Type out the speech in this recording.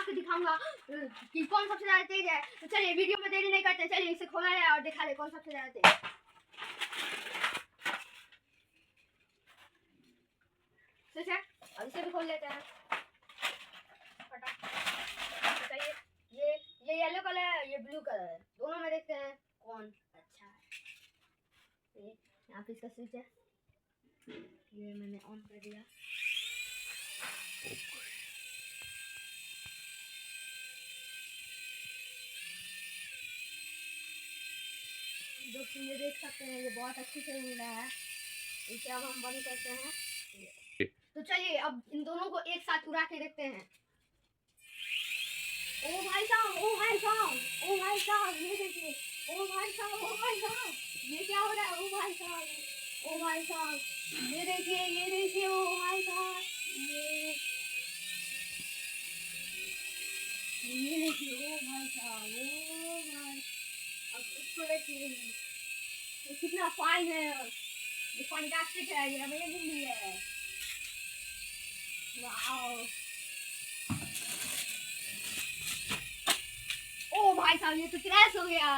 के दिखाऊंगा कि कौन सबसे ज्यादा तेज है। तो चलिए वीडियो में देरी नहीं करते, चलिए इसे खोला जाए और दिखा दे कौन सबसे ज्यादा तेज है। ठीक है, अब इसे भी खोल लेते हैं। चलिए ये येलो कलर है, ये ब्लू कलर है, दोनों में देखते हैं कौन अच्छा है। यहाँ पे इसका स्विच है, ये मैंने ऑन कर दिया। दोस्तों ये देख सकते हैं, ये बहुत अच्छी से उड़ रहा है। इसे अब हम बंद करते हैं। तो चलिए अब इन दोनों को एक साथ उड़ा के देखते हैं। ओ भाई साहब, ओ भाई साहब, ओ भाई साहब, ये देखिए, ओ भाई साहब, ओ भाई साहब, ये क्या हो रहा है? ओ भाई साहब, ओ भाई साहब, ये देखिए, ओ भाई साहब, ये देखिए, ओ भाई साहब, ओ भाई। अब इसको देखिए, ये कितना फाइन है, ये फैंटास्टिक है, ये अमेजिंग है। वाओ, ओ भाई साहब, ये तो क्रैश हो गया।